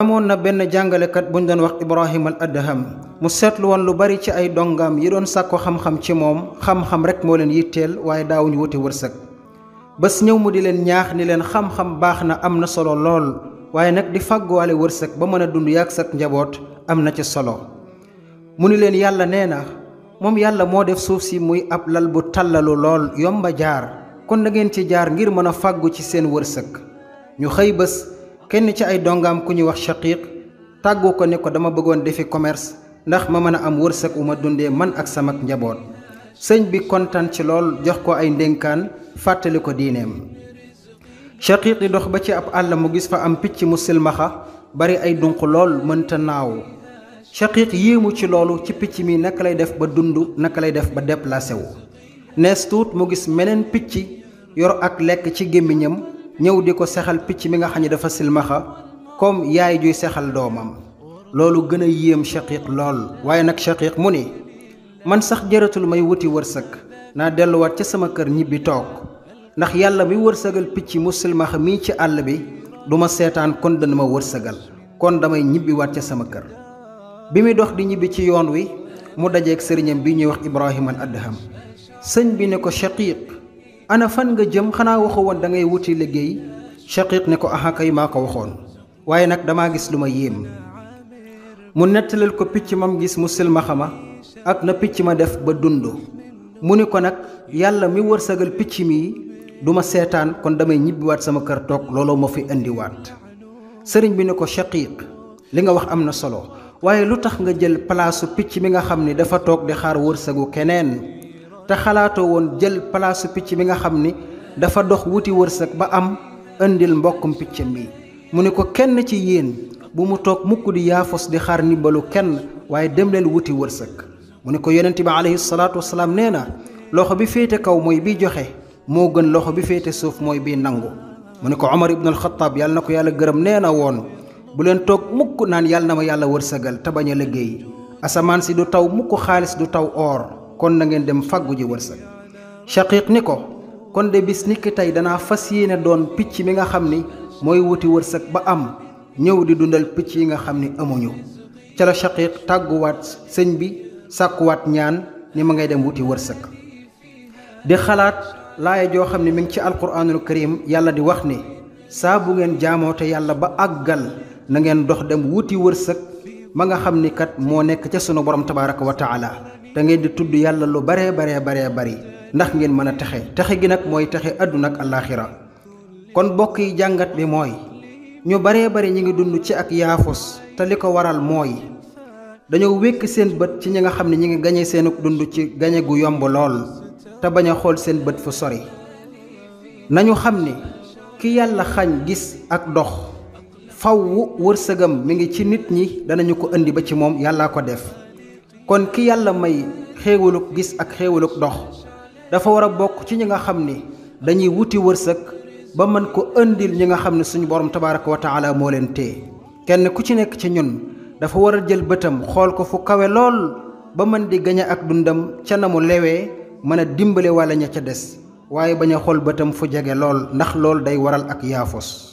amoon na benn jàngalekat buñ doon wax Ibrahim al Adham mu seetlu woon lu bari ci ay dongaam yi doon sàkko xam-xam ci moom xam-xam rek moo leen yitteel waaye daawuñu wuti wërsëg. bés ñëw mu di leen ñaax ni leen xam-xam baax na am na solo lool waaye nag di fàgguwaale wërsëg ba mën a dund yàgg sak njaboot am na ci solo. mu ni leen yàlla nee na moom yàlla moo def suuf si muy ab lal bu tàllalu lool yomba jaar kon da ngeen ci jaar ngir mën a fàggu ci seen wërsëg. ñu xëy bés kenn ci ay dongaam ku ñuy wax Shaqiq tàggu ko ne ko dama bëggoon defi commerce ndax ma mën a am wërsëg wu ma dundee man ak sama njaboot. sëñ bi kontaan ci lool jox ko ay ndénkaan fàttali ko diineem. Shaqiq di dox ba ci ab àll mu gis fa am picc mu silmaxa bari ay dunq lool mënta naaw. Shaqiq yéemu ci loolu ci picc mi naka lay def ba dund naka lay def ba déplacé wu. nees tuut mu gis meneen picc yor ak lekk ci gémmiñam ñëw di ko sexal picc mi nga xam ne dafa silmaxa comme yaay juy sexal doomam. loolu gën a yéem Shaqiq lool waaye nag Shaqiq mu ni man sax jëratul may wuti wërsëg naa delluwaat ca sama kër ñibbi toog ndax yàlla mi wërsëgal picc mu silmaxa mii ci àll bi du ma seetaan kon dana ma wërsëgal kon damay ñibbiwaat ca sama kër. bi muy dox di ñibbi ci yoon wi mu dajeeg sëriñam bi ñuy wax Ibrahim al Adham. sëñ bi ne ko Shaqiq ana fan nga jëm xanaa waxu woon da ngay wuti liggéey. Shaqiq ne ko aha kay maa ko waxoon waaye nag damaa gis lu ma yéem. mu nettalal ko picc mam gis mu silmaxa ma ak na picc ma def ba dund. mu ni ko nag yàlla mi wërsëgal picc mi du ma seetaan kon damay ñibbiwaat sama kër toog looloo ma fi indiwaat. sëriñ bi ne ko Shaqiq li nga wax am na solo waaye lu tax nga jël palaasu picc mi nga xam ni dafa toog di xaar wërsëgu keneen te xalaatoo woon jël palaasu picc mi nga xam ni dafa dox wuti wërsëg ba am indil mbokkum picc mi. mu ni ko kenn ci yéen bu mu toog mukk di yaafos di xaar ndimbalu kenn waaye dem leen wuti wërsëg. mu ni ko yonent bi alayhi salaatu wasalaam nee na loxo bi féete kaw mooy bi joxe moo gën loxo bi féete suuf mooy bi nangu. mu ni ko Omar ibn al-Khattab yàlla na ko yàlla gërëm nee na woon bu leen toog mukk naan yàlla na ma yàlla wërsëgal te bañ a liggéey asamaan si du taw mukk xaalis du taw or kon na ngeen dem fàggu ji wërsëg. Shaqiq ni ko kon de bis niki tey danaa fas yéene doon picc mi nga xam ni mooy wuti wërsëg ba am ñëw di dundal picc yi nga xam ni amuñu. ca la Shaqiq tàgguwaat sëñ bi sàkkuwaat ñaan ni ma ngay dem wuti wërsëg. di xalaat laaya joo xam ne mi ngi ci alquraanul karim yàlla di wax ni saa bu ngeen jaamoote yàlla ba àggal na ngeen dox dem wuti wërsëg ma nga xam ni kat moo nekk ca sunu borom tabaaraka wa taala te ngeen di tudd yàlla lu baree bari ndax ngeen mën a texe gi nag mooy texe àdduna ak àllaaxira. kon bokk yi jàngat bi mooy ñu baree bari ñi ngi dund ci ak yaafus te li ko waral mooy dañoo wékk seen bët ci ñi nga xam ne ñi ngi gañe seen dund ci gañe gu yomb lool te bañ a xool seen bët fu sori. nañu xam ni ki yàlla xañ gis ak dox fawwu wërsëgam mi ngi ci nit ñi danañu ko indi ba ci moom yàllaa ko def. kon ki yàlla may xéewaluk gis ak xéewaluk dox dafa war a bokk ci ñi nga xam ni dañuy wuti wërsëg ba mën ko indil ñi nga xam ne suñu borom tabaaraka wa taala moo leen téye. kenn ku ci nekk ci ñun dafa war a jël bëtam xool ko fu kawe lool ba mën di gañe ak dundam ca na mu lewee mën a dimbale walla ña ca des waaye bañ a xool bëtam fu jege lool ndax lool day waral ak yaafos.